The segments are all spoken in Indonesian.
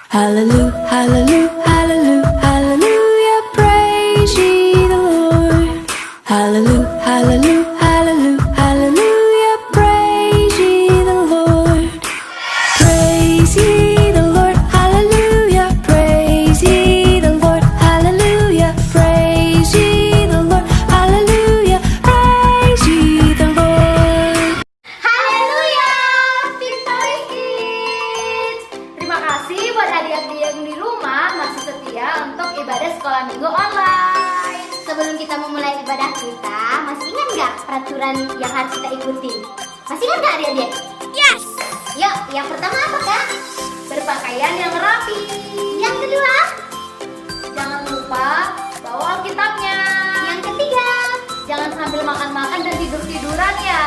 Hallelujah, hallelujah, hallelujah, hallelujah, praise ye the Lord. Hallelujah, hallelujah, hallelujah, hallelujah, praise ye the Lord. Praise ye the Lord, hallelujah, praise ye the Lord, hallelujah, praise ye the Lord, hallelujah, praise ye the Lord. Haleluya, Victory Kids. Terima kasih buat adik-adik yang di rumah masih setia untuk ibadah sekolah minggu online. Sebelum kita memulai ibadah kita, masih ingat nggak peraturan yang harus kita ikuti? Masih ingat nggak adik-adik? Yes. Yuk, yang pertama apa kak? Berpakaian yang rapi. Yang kedua? Jangan lupa bawa Alkitabnya. Yang ketiga? Jangan sambil makan-makan dan tidur-tiduran ya.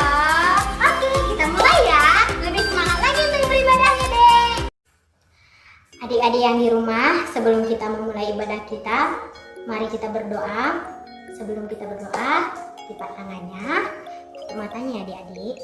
Oke, kita mulai ya. Lebih semangat lagi untuk beribadahnya deh. Adik-adik yang di rumah, sebelum kita memulai ibadah kita, mari kita berdoa. Sebelum kita berdoa, lipat tangannya, tutup matanya adik-adik.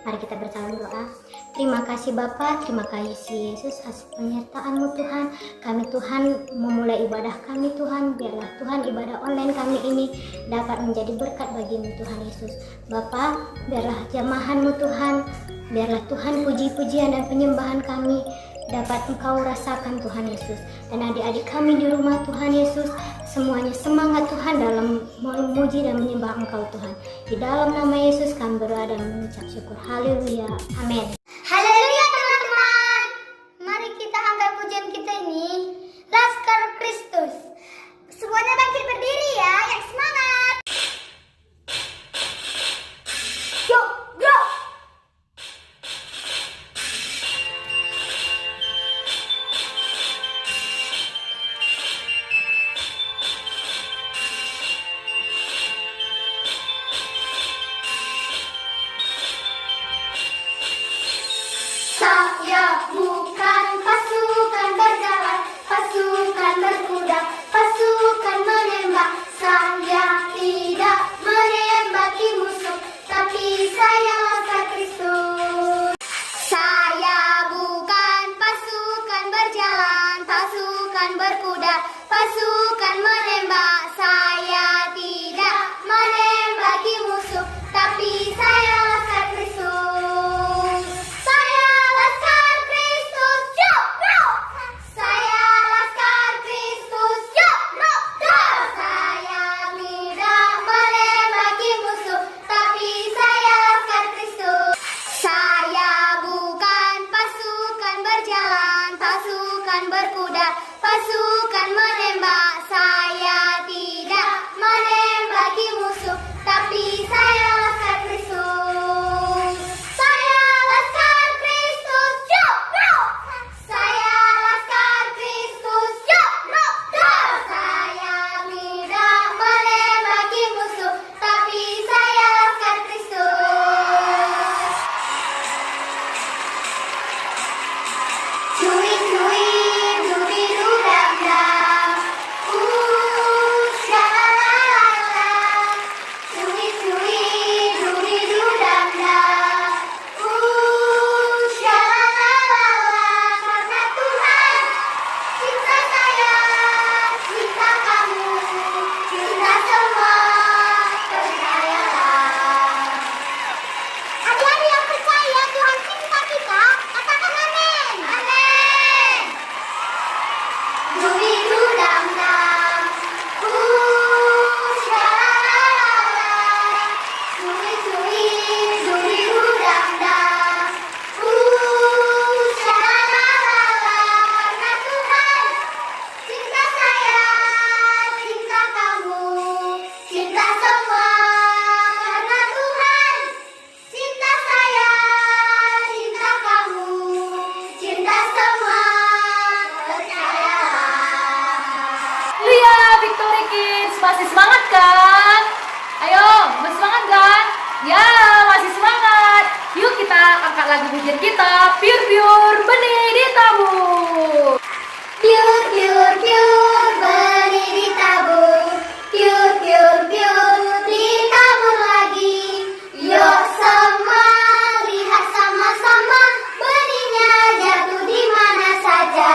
Mari kita bersama doa. Terima kasih Bapa, terima kasih Yesus atas penyertaan-Mu Tuhan. Kami Tuhan memulai ibadah kami Tuhan. Biarlah Tuhan ibadah online kami ini dapat menjadi berkat bagi-Mu Tuhan Yesus. Bapa, biarlah jamahan-Mu Tuhan. Biarlah Tuhan puji-pujian dan penyembahan kami dapat Engkau rasakan Tuhan Yesus. Dan adik-adik kami di rumah Tuhan Yesus, semuanya semangat Tuhan dalam memuji dan menyembah Engkau Tuhan. Di dalam nama Yesus kami berdoa dan mengucap syukur. Haleluya. Amin. Haleluya teman-teman. Mari kita angkat pujian kita ini. Laskar Kristus. Semuanya bangkit berdiri ya, yang semangat. Yuk, yuk. Saya bukan pasukan berjalan, pasukan berkuda, pasukan menembak. Saya tidak menembaki musuh, tapi saya laskar Kristus. Saya bukan pasukan berjalan, pasukan berkuda, pasukan menembak. Saya tidak menembaki musuh, tapi saya laskar Kristus. Saya laskar Kristus, yuk, yuk. Saya laskar Kristus, yuk, yuk, yuk. Saya tidak menembaki musuh, tapi saya laskar Kristus. Saya bukan pasukan berjalan, pasukan berkuda, pasukan menembak. Saya tidak menembaki musuh, tapi saya laskar Kristus. Saya laskar Kristus, yuk, yuk. Saya laskar Kristus, yuk, yuk, yuk. Saya tidak menembaki musuh, tapi saya laskar Kristus. Cuit, cuit, dubidu dam dam. Shalalala. Cuit, cuit, dubidu dam dam. Shalalala. Karena Tuhan cinta saya, cinta kamu, cinta semua, percayalah. Adik-adik yang percaya Tuhan cinta kita, katakan amin. Amin. Dubidu dam dam. Shalalala. Cuit, cuit, dubidu dam dam. Shalalala. Karena Tuhan cinta saya, cinta kamu, cinta semua. Karena Tuhan cinta saya, cinta kamu, cinta semua, percayalah. Haleluya, Victory Kids, masih semangat kan? Ayo, masih semangat kan? Ya, masih semangat. Yuk kita angkat lagu pujian kita, Pure Pure Benih Ditabur. Pure, pure, pure, benih ditabur. Pure, pure, pure, ditabur lagi. Yuk semua lihat sama-sama, benihnya jatuh di mana saja.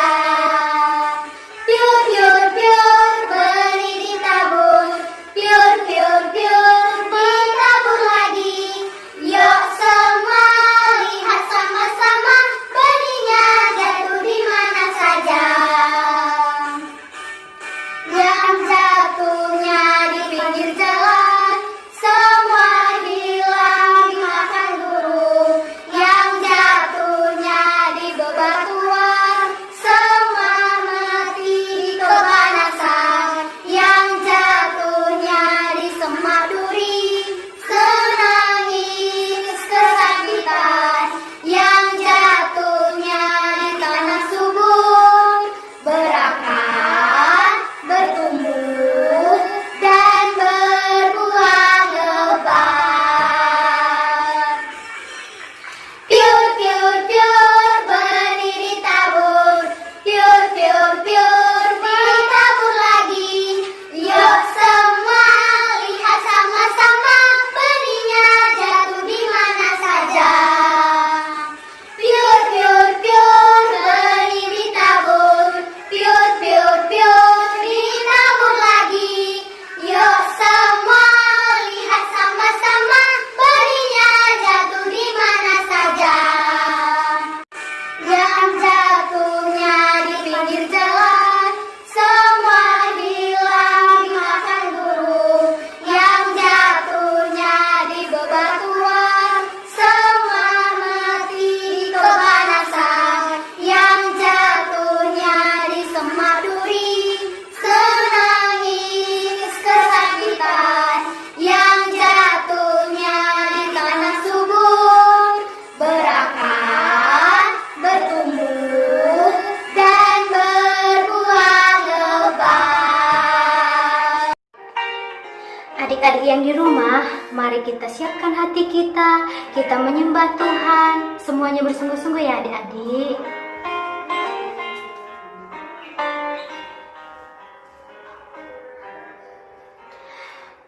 siapkan hati kita menyembah Tuhan. Semuanya bersungguh-sungguh ya adik-adik.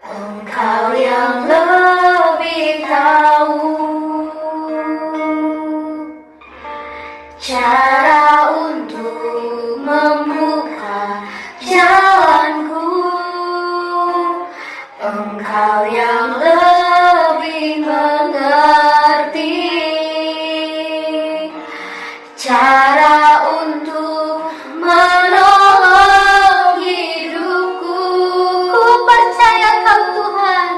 Engkau yang lebih tahu cara untuk membuka jalanku. Engkau yang lebih mengerti cara untuk menolong hidupku. Ku percaya Kau Tuhan,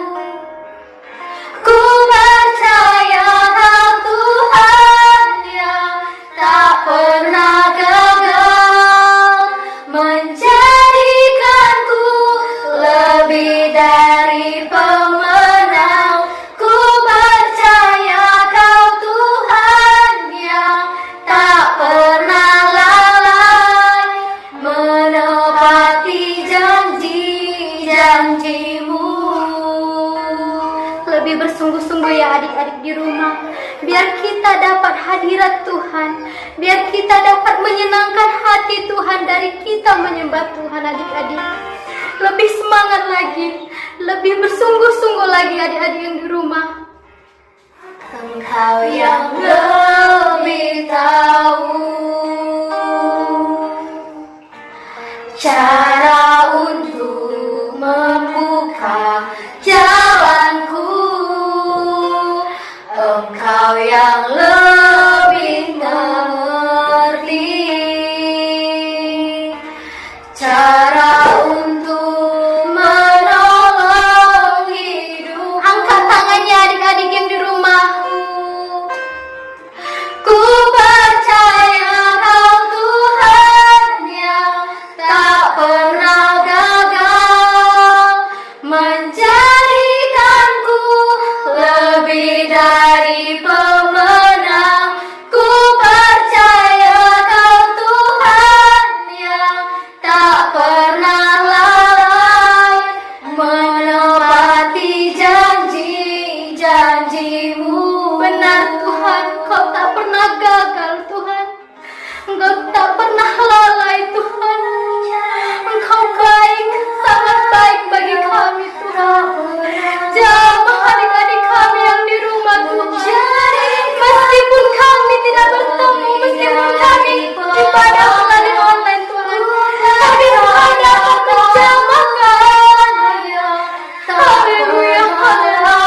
ku percaya Kau Tuhan yang tak pernah gagal menjadikanku lebih dari pemenang. Ku percaya Kau Tuhan yang tak pernah lalai menepati janji-janji-Mu. Lebih bersungguh-sungguh ya adik-adik di rumah, biar kita dapat hadirat Tuhan, biar kita dapat menyenangkan hati Tuhan dari kita menyembah Tuhan adik-adik. Lebih semangat lagi, lebih bersungguh-sungguh lagi adik-adik yang di rumah. Engkau yang lebih tahu cara untuk membuka jalanku. Engkau yang lebih mengerti cara untuk menolong hidup. Angkat tangannya adik-adik yang di rumah. Ku percaya Kau Tuhan yang tak pernah gagal menjadikanku lebih dari pemenang. Ku percaya Kau Tuhan yang tak pernah lalai menepati janji-janji-Mu. Benar Tuhan, Kau tak pernah gagal Tuhan, Engkau tak pernah lalai Tuhan. Engkau baik, sangat baik bagi kami Tuhan. Jamah adik-adik kami yang di rumah Tuhan. Meskipun kami tidak bertemu, meskipun kami ibadah melalui online Tuhan, tapi Engkau dapat menjamahkan. Haleluya, haleluya.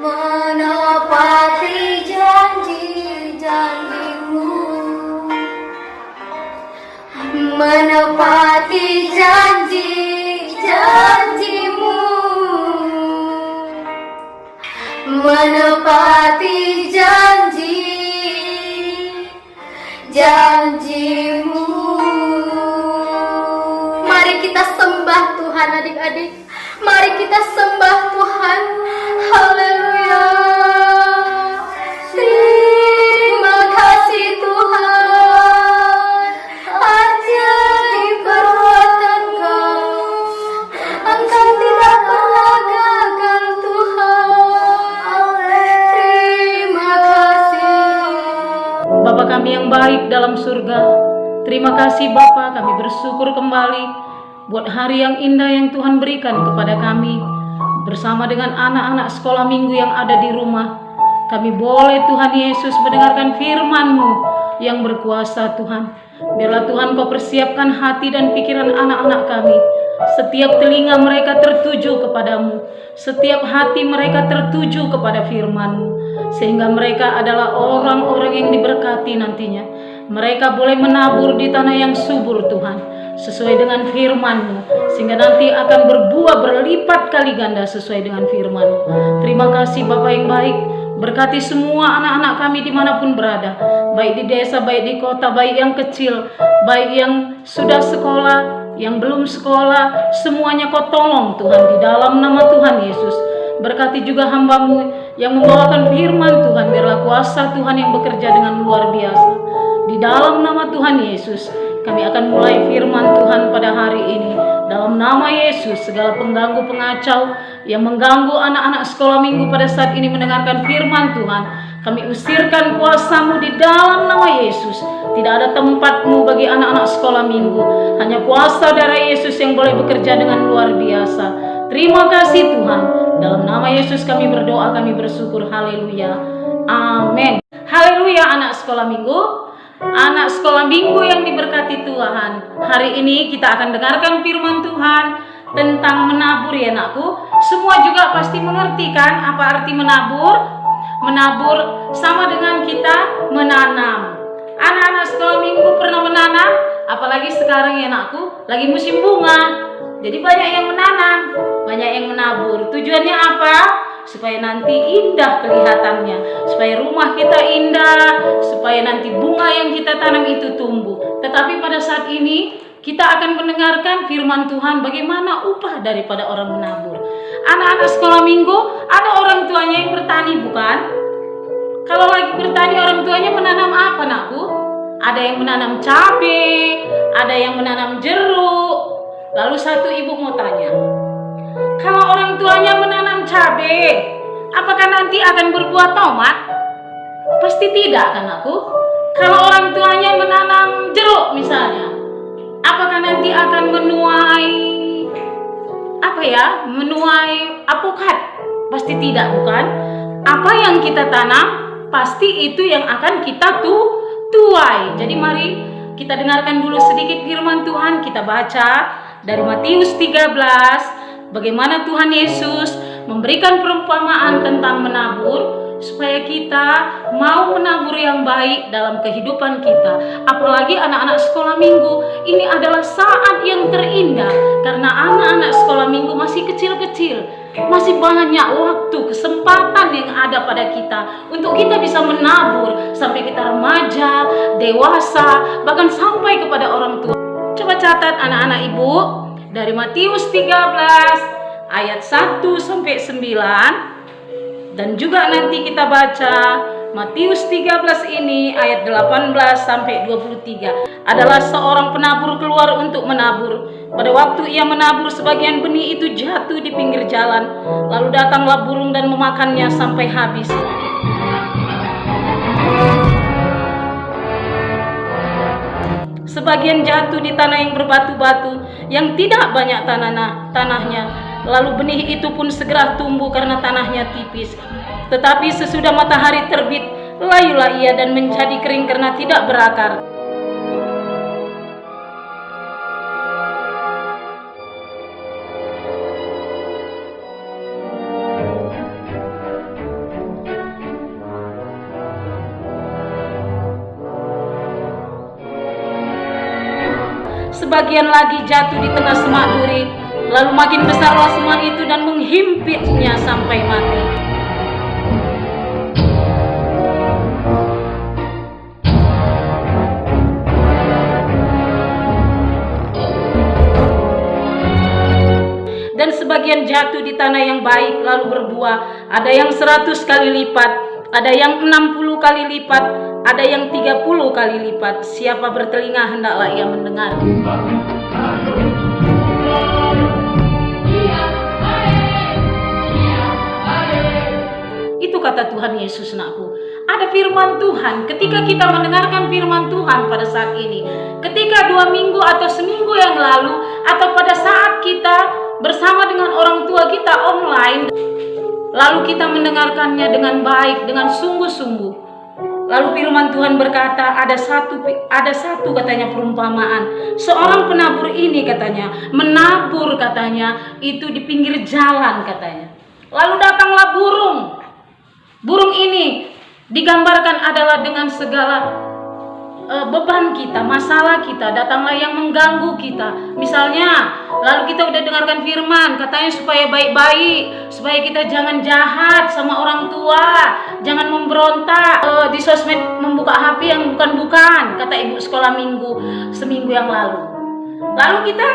Menepati janji-janji-Mu, menepati janji-janji-Mu, menepati janji-janji-Mu. Mari kita sembah Tuhan adik-adik, mari kita sembah Tuhan. Haleluya. Terima kasih Tuhan, ajaib perbuatan Kau. Engkau tidak pernah gagal Tuhan. Terima kasih. Bapa kami yang baik dalam surga, terima kasih Bapa, kami bersyukur kembali buat hari yang indah yang Tuhan berikan kepada kami. Bersama dengan anak-anak sekolah minggu yang ada di rumah, kami boleh Tuhan Yesus mendengarkan firman-Mu yang berkuasa Tuhan. Biarlah Tuhan Kau persiapkan hati dan pikiran anak-anak kami. Setiap telinga mereka tertuju kepadamu, setiap hati mereka tertuju kepada firman-Mu, sehingga mereka adalah orang-orang yang diberkati nantinya. Mereka boleh menabur di tanah yang subur Tuhan, sesuai dengan firman-Mu, sehingga nanti akan berbuah berlipat kali ganda sesuai dengan firman-Mu. Terima kasih Bapa yang baik. Berkati semua anak-anak kami dimanapun berada, baik di desa, baik di kota, baik yang kecil, baik yang sudah sekolah, yang belum sekolah, semuanya Kau tolong Tuhan di dalam nama Tuhan Yesus. Berkati juga hamba-Mu yang membawakan firman Tuhan, biarlah kuasa Tuhan yang bekerja dengan luar biasa. Di dalam nama Tuhan Yesus, kami akan mulai firman Tuhan pada hari ini. Dalam nama Yesus, segala pengganggu pengacau yang mengganggu anak-anak sekolah minggu pada saat ini mendengarkan firman Tuhan, kami usirkan kuasa-Mu di dalam nama Yesus. Tidak ada tempatmu bagi anak-anak sekolah minggu. Hanya kuasa darah Yesus yang boleh bekerja dengan luar biasa. Terima kasih Tuhan. Dalam nama Yesus kami berdoa, kami bersyukur. Haleluya. Amin. Haleluya anak sekolah minggu. Anak sekolah minggu yang diberkati Tuhan. Hari ini kita akan dengarkan firman Tuhan tentang menabur ya anakku. Semua juga pasti mengerti kan apa arti menabur? Menabur sama dengan kita menanam. Anak-anak sekolah minggu pernah menanam? Apalagi sekarang ya anakku, lagi musim bunga. Jadi banyak yang menanam, banyak yang menabur. Tujuannya apa? Supaya nanti indah kelihatannya, supaya rumah kita indah, supaya nanti bunga yang kita tanam itu tumbuh. Tetapi pada saat ini kita akan mendengarkan firman Tuhan bagaimana upah daripada orang menabur. Anak-anak sekolah minggu, ada orang tuanya yang bertani bukan? Kalau lagi bertani orang tuanya menanam apa anakku? Ada yang menanam cabai, ada yang menanam jeruk. Lalu satu ibu mau tanya, kalau orang tuanya menanam cabai, apakah nanti akan berbuah tomat? Pasti tidak kan aku? Kalau orang tuanya menanam jeruk misalnya, apakah nanti akan menuai menuai apokat? Pasti tidak bukan? Apa yang kita tanam, pasti itu yang akan kita tuai. Jadi mari kita dengarkan dulu sedikit firman Tuhan. Kita baca dari Matius 13, bagaimana Tuhan Yesus memberikan perumpamaan tentang menabur, supaya kita mau menabur yang baik dalam kehidupan kita. Apalagi anak-anak sekolah minggu, ini adalah saat yang terindah, karena anak-anak sekolah minggu masih kecil-kecil, masih banyak waktu, kesempatan yang ada pada kita untuk kita bisa menabur sampai kita remaja, dewasa, bahkan sampai kepada orang tua. Coba catat anak-anak ibu, dari Matius 13 ayat 1 sampai 9, dan juga nanti kita baca Matius 13 ini ayat 18 sampai 23. Adalah seorang penabur keluar untuk menabur. Pada waktu ia menabur, sebagian benih itu jatuh di pinggir jalan, lalu datanglah burung dan memakannya sampai habis. Sebagian jatuh di tanah yang berbatu-batu, yang tidak banyak tanahnya. Lalu benih itu pun segera tumbuh karena tanahnya tipis. Tetapi sesudah matahari terbit, layulah ia dan menjadi kering karena tidak berakar. Sebagian lagi jatuh di tengah semak duri, lalu makin besarlah semak itu dan menghimpitnya sampai mati. Dan sebagian jatuh di tanah yang baik lalu berbuah, ada yang 100 kali lipat, ada yang 60 kali lipat, ada yang 30 kali lipat. Siapa bertelinga hendaklah ia mendengar. Itu kata Tuhan Yesus anakku. Ada firman Tuhan. Ketika kita mendengarkan firman Tuhan pada saat ini, ketika 2 minggu atau seminggu yang lalu, atau pada saat kita bersama dengan orang tua kita online, lalu kita mendengarkannya dengan baik, dengan sungguh-sungguh. Lalu firman Tuhan berkata, ada satu katanya perumpamaan. Seorang penabur ini katanya, menabur katanya, itu di pinggir jalan katanya. Lalu datanglah burung. Burung ini digambarkan adalah dengan segala beban kita, masalah kita, datanglah yang mengganggu kita. Misalnya, lalu kita udah dengarkan firman, katanya supaya baik-baik, supaya kita jangan jahat sama orang tua, jangan memberontak di sosmed, membuka HP yang bukan-bukan, kata ibu sekolah minggu seminggu yang lalu. Lalu kita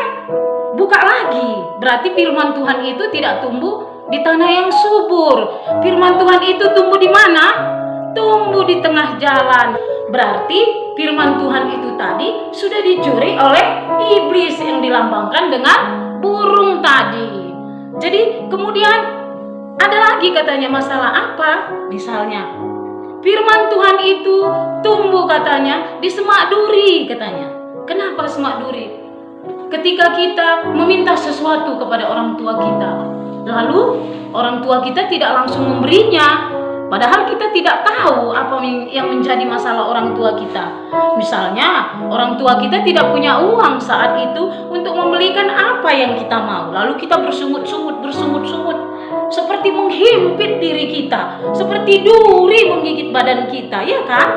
buka lagi, berarti firman Tuhan itu tidak tumbuh di tanah yang subur. Firman Tuhan itu tumbuh di mana? Tumbuh di tengah jalan. Berarti firman Tuhan itu tadi sudah dicuri oleh iblis yang dilambangkan dengan burung tadi. Jadi kemudian ada lagi katanya masalah apa? Misalnya firman Tuhan itu tumbuh katanya di semak duri katanya. Kenapa semak duri? Ketika kita meminta sesuatu kepada orang tua kita, lalu orang tua kita tidak langsung memberinya, padahal kita tidak tahu apa yang menjadi masalah orang tua kita. Misalnya orang tua kita tidak punya uang saat itu untuk membelikan apa yang kita mau, lalu kita bersungut-sungut seperti menghimpit diri kita, seperti duri menggigit badan kita, ya kan?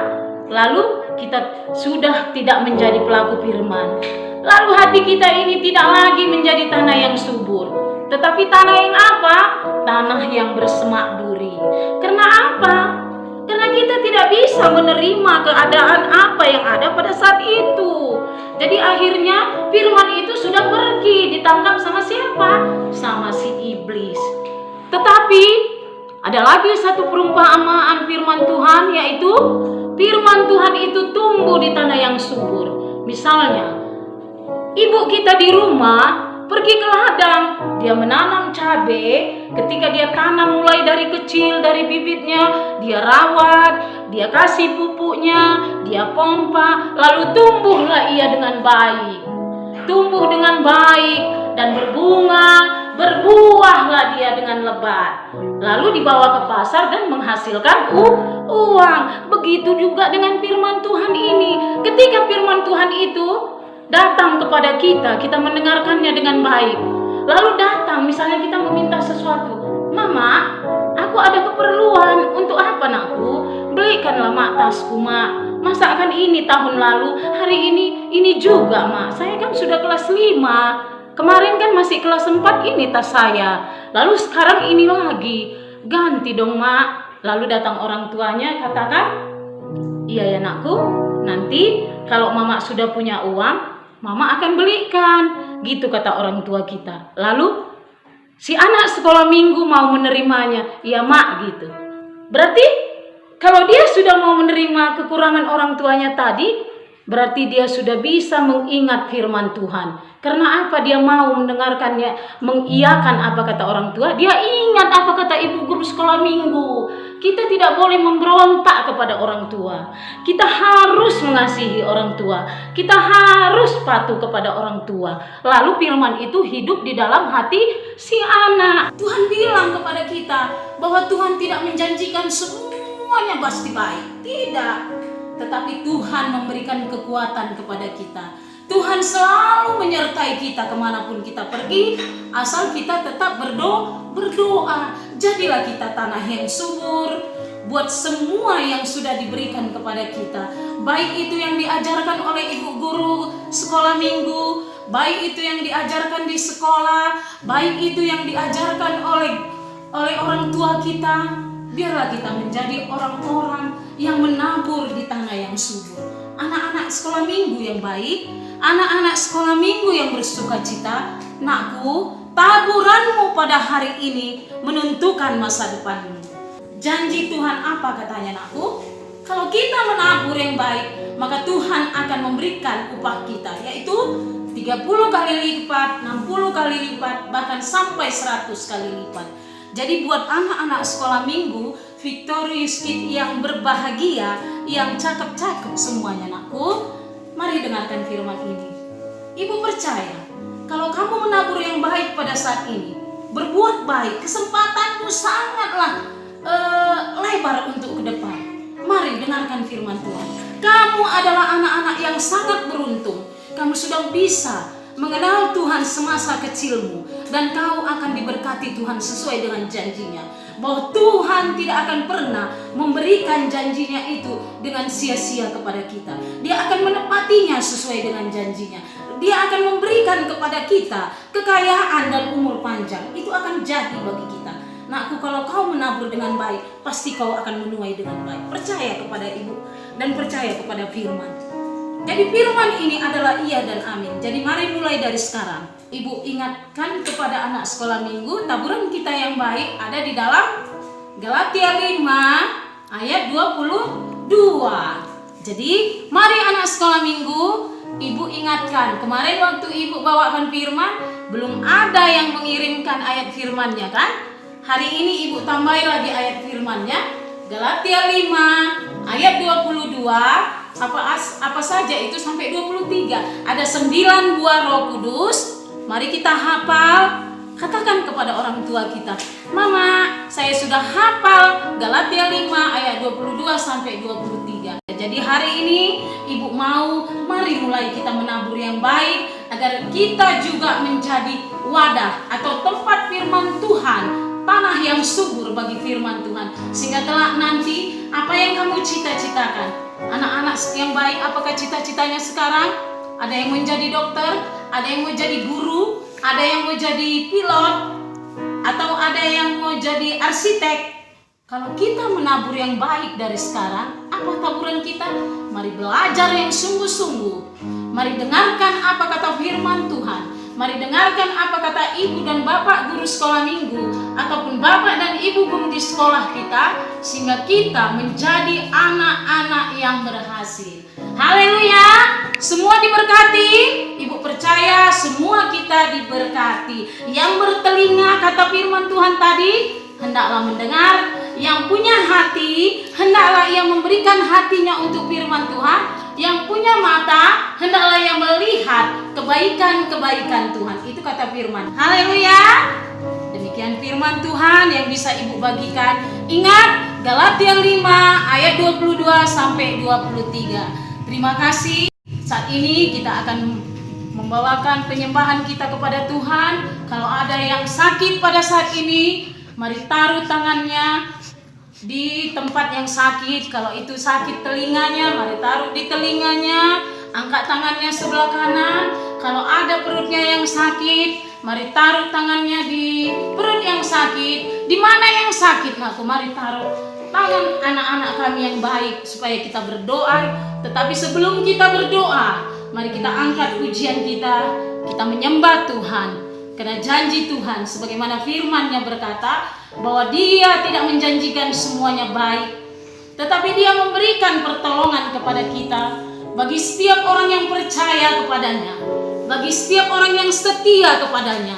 Lalu kita sudah tidak menjadi pelaku firman. Lalu hati kita ini tidak lagi menjadi tanah yang subur, tetapi tanah yang apa? Tanah yang bersemak duri. Karena apa? Karena kita tidak bisa menerima keadaan apa yang ada pada saat itu. Jadi akhirnya firman itu sudah pergi, ditangkap sama siapa? Sama si iblis. Tetapi ada lagi satu perumpamaan firman Tuhan, yaitu firman Tuhan itu tumbuh di tanah yang subur. Misalnya ibu kita di rumah pergi ke ladang, dia menanam cabai. Ketika dia tanam mulai dari kecil, dari bibitnya, dia rawat, dia kasih pupuknya, dia pompa, lalu tumbuhlah ia dengan baik. Tumbuh dengan baik dan berbunga, berbuahlah dia dengan lebat. Lalu dibawa ke pasar dan menghasilkan uang. Begitu juga dengan firman Tuhan ini. Ketika firman Tuhan itu datang kepada kita, kita mendengarkannya dengan baik. Lalu datang, misalnya kita meminta sesuatu. Mama, aku ada keperluan. Untuk apa nakku? Belikanlah mak tasku mak. Masa kan ini tahun lalu, hari ini juga mak. Saya kan sudah kelas 5. Kemarin kan masih kelas 4, ini tas saya. Lalu sekarang ini lagi. Ganti dong mak. Lalu datang orang tuanya katakan, iya ya nakku, nanti kalau mama sudah punya uang, mama akan belikan, gitu kata orang tua kita. Lalu si anak sekolah minggu mau menerimanya, iya mak gitu. Berarti kalau dia sudah mau menerima kekurangan orang tuanya tadi, berarti dia sudah bisa mengingat firman Tuhan. Karena apa? Dia mau mendengarkannya, mengiyakan apa kata orang tua. Dia ingat apa kata ibu guru sekolah minggu. Kita tidak boleh memberontak kepada orang tua. Kita harus mengasihi orang tua. Kita harus patuh kepada orang tua. Lalu firman itu hidup di dalam hati si anak. Tuhan bilang kepada kita bahwa Tuhan tidak menjanjikan semuanya pasti baik. Tidak. Tetapi Tuhan memberikan kekuatan kepada kita. Tuhan selalu menyertai kita kemanapun kita pergi, asal kita tetap berdoa. Jadilah kita tanah yang subur buat semua yang sudah diberikan kepada kita. Baik itu yang diajarkan oleh ibu guru sekolah minggu, baik itu yang diajarkan di sekolah, baik itu yang diajarkan oleh orang tua kita. Biarlah kita menjadi orang-orang yang menabur di tanah yang subur. Anak-anak sekolah minggu yang baik, anak-anak sekolah minggu yang bersukacita, nakku, taburanmu pada hari ini menentukan masa depanmu. Janji Tuhan apa katanya nakku? Kalau kita menabur yang baik, maka Tuhan akan memberikan upah kita, yaitu 30 kali lipat, 60 kali lipat, bahkan sampai 100 kali lipat. Jadi buat anak-anak sekolah minggu, Victorious Kid yang berbahagia, yang cakep-cakep semuanya nakku, mari dengarkan firman ini. Ibu percaya, kalau kamu menabur yang baik pada saat ini, berbuat baik, kesempatanmu sangatlah lebar untuk ke depan. Mari dengarkan firman Tuhan. Kamu adalah anak-anak yang sangat beruntung. Kamu sudah bisa mengenal Tuhan semasa kecilmu, dan kau akan diberkati Tuhan sesuai dengan janjinya. Bahwa Tuhan tidak akan pernah memberikan janjinya itu dengan sia-sia kepada kita. Dia akan menepatinya sesuai dengan janjinya. Dia akan memberikan kepada kita kekayaan dan umur panjang. Itu akan jadi bagi kita. Nakku, kalau kau menabur dengan baik, pasti kau akan menuai dengan baik. Percaya kepada ibu dan percaya kepada firman. Jadi firman ini adalah iya dan amin. Jadi mari mulai dari sekarang, ibu ingatkan kepada anak sekolah minggu, taburan kita yang baik ada di dalam Galatia 5 ayat 22. Jadi mari anak sekolah minggu, ibu ingatkan. Kemarin waktu ibu bawakan firman, belum ada yang mengirimkan ayat firman-Nya kan? Hari ini Ibu tambahin lagi ayat firman-Nya. Galatia 5 ayat 22, apa saja itu sampai 23. Ada 9 buah Roh Kudus. Mari kita hafal. Katakan kepada orang tua kita, "Mama, saya sudah hafal Galatia 5 ayat 22 sampai 23." Jadi hari ini Ibu mau, mari mulai kita menabur yang baik agar kita juga menjadi wadah atau tempat firman Tuhan, tanah yang subur bagi firman Tuhan, sehingga kelak nanti apa yang kamu cita-citakan. Anak-anak yang baik, apakah cita-citanya sekarang? Ada yang menjadi dokter, ada yang mau jadi guru, ada yang mau jadi pilot, atau ada yang mau jadi arsitek. Kalau kita menabur yang baik dari sekarang, apa taburan kita? Mari belajar yang sungguh-sungguh. Mari dengarkan apa kata firman Tuhan. Mari dengarkan apa kata ibu dan bapak guru sekolah minggu, ataupun bapak dan ibu guru di sekolah kita, sehingga kita menjadi anak-anak yang berhasil. Haleluya! Semua diberkati. Ibu percaya semua kita diberkati. Yang bertelinga kata firman Tuhan tadi, hendaklah mendengar. Yang punya hati, hendaklah ia memberikan hatinya untuk firman Tuhan. Yang punya mata, hendaklah ia melihat kebaikan-kebaikan Tuhan. Itu kata firman. Haleluya! Demikian firman Tuhan yang bisa ibu bagikan. Ingat, Galatia 5 ayat 22 sampai 23. Terima kasih. Saat ini kita akan membawakan penyembahan kita kepada Tuhan. Kalau ada yang sakit pada saat ini, mari taruh tangannya di tempat yang sakit. Kalau itu sakit telinganya, mari taruh di telinganya. Angkat tangannya sebelah kanan. Kalau ada perutnya yang sakit, mari taruh tangannya di perut yang sakit. Di mana yang sakit, nakku? Mari taruh tangan anak-anak kami yang baik supaya kita berdoa. Tetapi sebelum kita berdoa, mari kita angkat pujian kita. Kita menyembah Tuhan. Karena janji Tuhan sebagaimana firman-Nya berkata bahwa Dia tidak menjanjikan semuanya baik, tetapi Dia memberikan pertolongan kepada kita. Bagi setiap orang yang percaya kepadanya, bagi setiap orang yang setia kepadanya,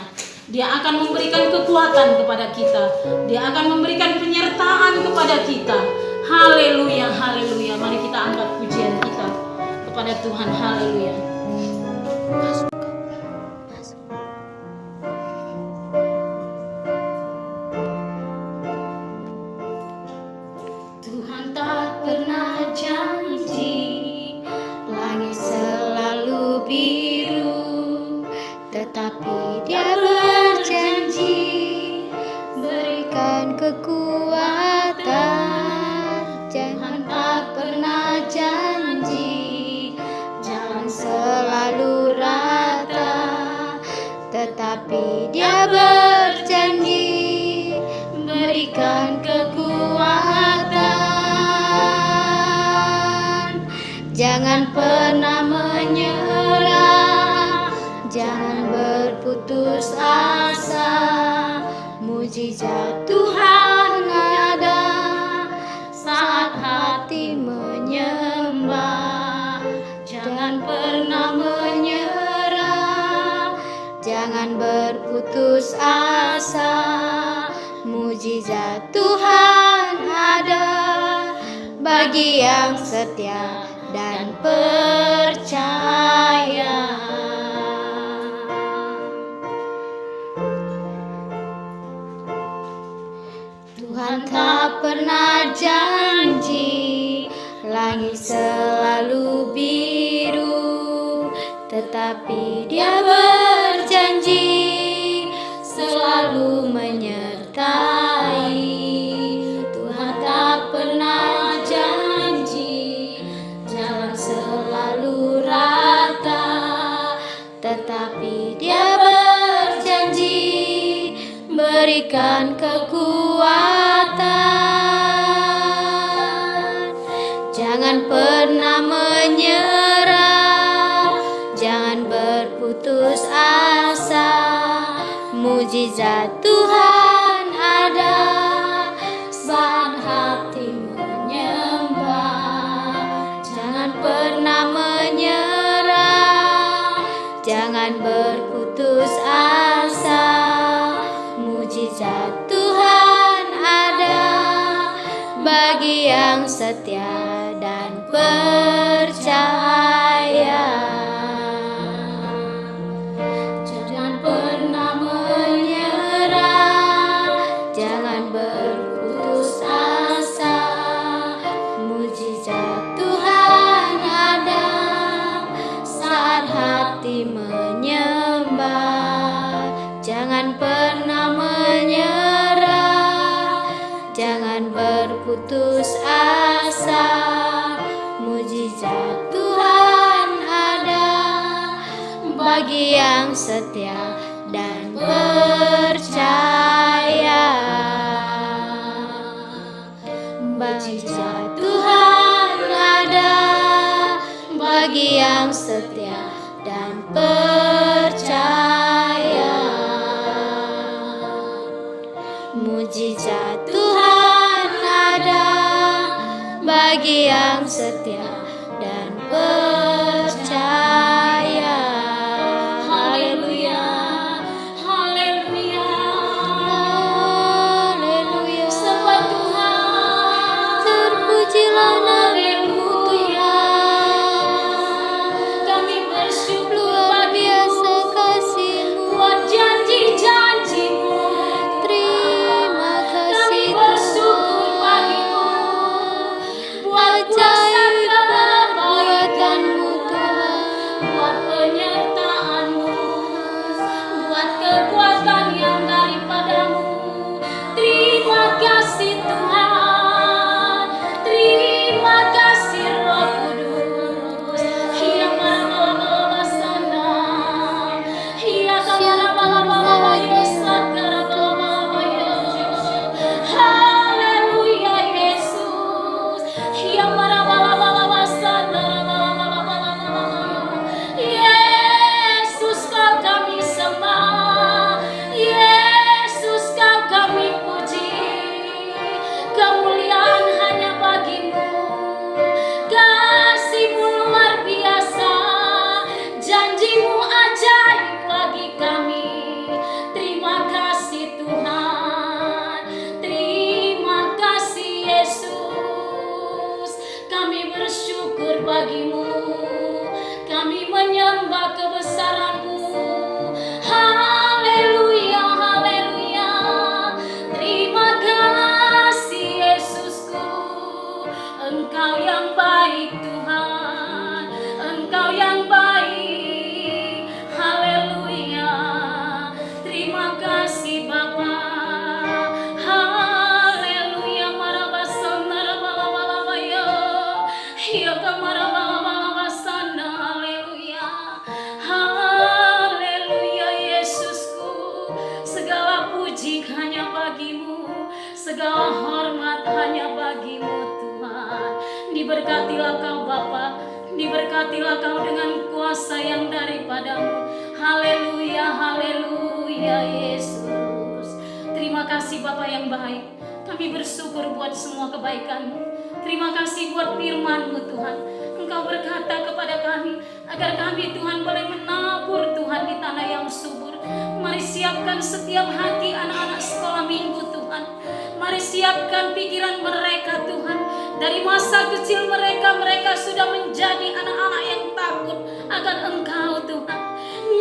Dia akan memberikan kekuatan kepada kita. Dia akan memberikan penyertaan kepada kita. Haleluya, haleluya. Mari kita angkat pujian kita kepada Tuhan. Haleluya. Tuhan tak pernah janji langit selalu biru, tetapi Dia berjanji berikan kekuatan. Tuhan tak pernah janji jalan selalu rata, tetapi Dia berjanji berikan kekuatan. Jangan pernah menyerah, jangan berputus asa. Mujizat Tuhan ada saat hati menyembah. Jangan pernah menyerah, jangan berputus asa. Mujizat Tuhan ada bagi yang setia dan percaya. Tuhan tak pernah janji langit selalu biru, tetapi Dia berjanji selalu menyertai. Tuhan tak pernah janji jalan selalu rata, tetapi Dia berjanji berikan kekuatan. Jangan pernah menyerah, jangan berputus asa. Mujizat Tuhan ada saat hati menyembah. Jangan pernah menyerah, jangan berputus berputus asa. Mujizat Tuhan ada bagi yang setia dan percaya. Jangan pernah menyerah, jangan berputus asa. Mujizat Tuhan ada saat hati menyembah. Jangan pernah menyerah, jangan berputus asa. Mujizat Tuhan ada bagi yang setia dan percaya. Mujizat Tuhan ada bagi yang setia dan percaya. Mujizat Tuhan ada bagi yang setia dan percaya. Haleluya, haleluya, haleluya. Sembah Tuhan, terpujilah namamu Tuhan. Kami bersyukur luar biasa kasih-Mu, buat janji-janji-Mu. Terima kasih kami bersyukur pagi-Mu, buat ajaib perbuatan-Mu Tuhan, buat penyertaan-Mu, buat kekuatan yang daripada-Mu. Terima kasih Tuhan, terima kasih Roh Kudus. Hiya marabala sana, hiya marabala yosakara bala haleluya Yesus. Hiya marabala sana, Yesus kau kami sembah, Yesus kau kami puji. Kemuliaan hanya bagi-Mu, kasih-Mu luar biasa, janji-Mu ajaib bagi kami. Terima kasih Tuhan, terima kasih Yesus. Kami bersyukur bagi-Mu, kami menyembah kebesaran-Mu. Haleluya, haleluya. Terima kasih Yesusku. Engkau yang baik Tuhan, Engkau yang baik. Haleluya. Terima kasih Bapa. Haleluya. Marabasana rabalabalabayo. Hiya kamarabalabalabasan. Haleluya. Haleluya Yesusku. Segala puji hanya bagi-Mu, segala hormat hanya bagi-Mu Tuhan. Diberkatilah Kau Bapa, diberkatilah Kau dengan kuasa yang daripada-Mu. Haleluya, haleluya Yesus. Terima kasih Bapa yang baik. Kami bersyukur buat semua kebaikan-Mu. Terima kasih buat firman-Mu Tuhan. Engkau berkata kepada kami agar kami Tuhan boleh menabur Tuhan di tanah yang subur. Mari siapkan setiap hati anak-anak sekolah minggu Tuhan. Mari siapkan pikiran mereka Tuhan. Dari masa kecil mereka sudah menjadi anak-anak yang takut akan Engkau Tuhan.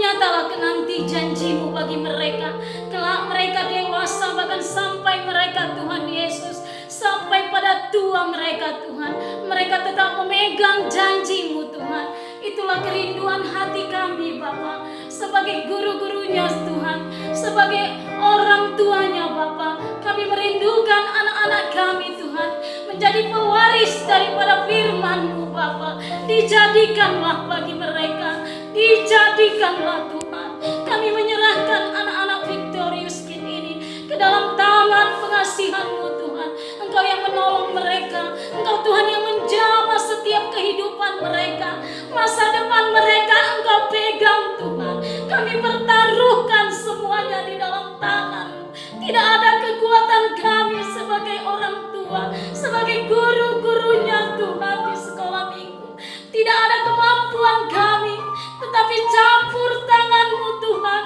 Nyatalah nanti janji-Mu bagi mereka. Kelak mereka dewasa, bahkan sampai mereka Tuhan Yesus, sampai pada tua mereka Tuhan, mereka tetap memegang janji-Mu Tuhan. Itulah kerinduan hati kami Bapa, sebagai guru-gurunya Tuhan, sebagai orang tuanya Bapa. Kami merindukan anak-anak kami Tuhan menjadi pewaris daripada firman-Mu Bapa. Dijadikanlah bagi mereka, dijadikanlah Tuhan. Kami menyerahkan anak-anak Victorious Kids ini ke dalam tangan pengasihan-Mu Tuhan. Engkau yang menolong mereka, Engkau Tuhan yang menjamah setiap kehidupan mereka. Masa depan mereka Engkau pegang Tuhan. Kami pertaruhkan semuanya di dalam tangan-Mu. Tidak ada kekuatan kami sebagai orang tua, sebagai guru-gurunya Tuhan di sekolah minggu. Tidak ada kemampuan kami, tetapi campur tangan-Mu Tuhan.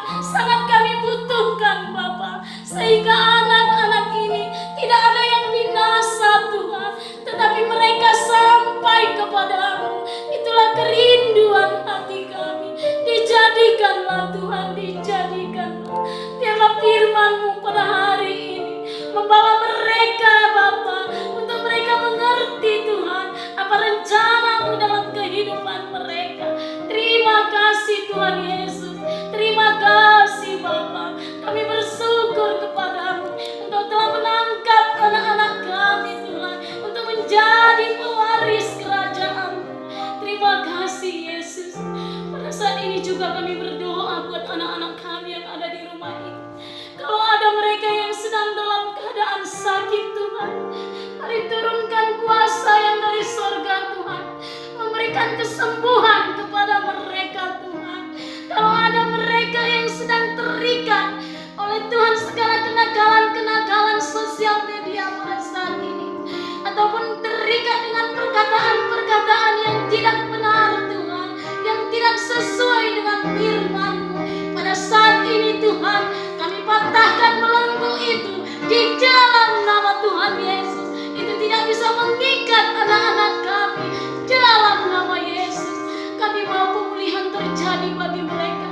Berikan kesembuhan kepada mereka Tuhan. Kalau ada mereka yang sedang terikat oleh Tuhan segala kenakalan-kenakalan sosial media pada saat ini, ataupun terikat dengan perkataan-perkataan yang tidak benar Tuhan, yang tidak sesuai dengan firman-Mu, pada saat ini Tuhan kami patahkan belenggu itu di dalam nama Tuhan Yesus. Itu tidak bisa mengikat anak-anak kami dalam nama Yesus. Kami mau pemulihan terjadi bagi mereka.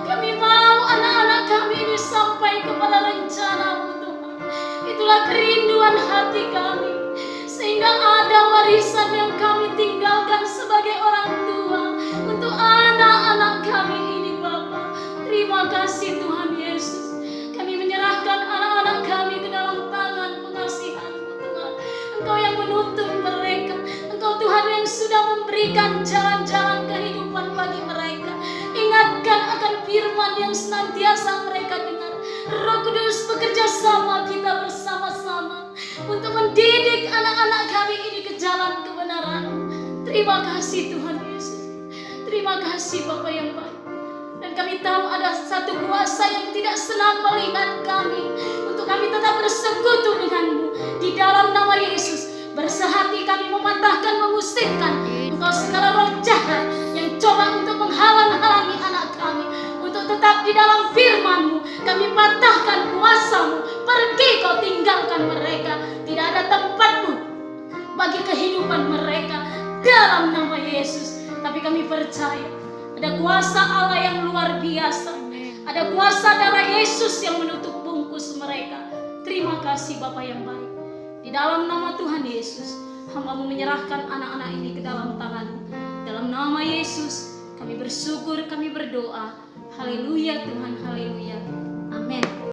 Kami mau anak-anak kami ini sampai kepada rencana-Mu Tuhan. Itulah kerinduan hati kami, sehingga ada warisan yang kami tinggalkan sebagai orang tua untuk anak-anak kami ini Bapa. Terima kasih Tuhan Yesus. Kami menyerahkan anak-anak kami ke dalam tangan pengasihan-Mu Tuhan. Engkau yang menuntun mereka, Engkau Tuhan yang sudah memberikan jalan-jalan kehidupan bagi mereka. Ingatkan akan firman yang senantiasa mereka dengar. Roh Kudus bekerja sama kita bersama-sama untuk mendidik anak-anak kami ini ke jalan kebenaran. Terima kasih Tuhan Yesus. Terima kasih Bapa yang baik. Dan kami tahu ada satu kuasa yang tidak senang melihat kami, untuk kami tetap bersekutu dengan-Mu di dalam nama Yesus. Bersehati kami mematahkan, mengusirkan engkau segala roh jahat yang coba untuk menghalang-halangi anak kami untuk tetap di dalam firman-Mu. Kami patahkan kuasa-Mu. Pergi kau tinggalkan mereka. Tidak ada tempat-Mu bagi kehidupan mereka dalam nama Yesus. Tapi kami percaya ada kuasa Allah yang luar biasa. Ada kuasa darah Yesus yang menutup bungkus mereka. Terima kasih Bapa yang baik. Di dalam nama Tuhan Yesus, hamba-Mu menyerahkan anak-anak ini ke dalam tangan-Mu. Dalam nama Yesus, kami bersyukur, kami berdoa. Haleluya Tuhan, haleluya.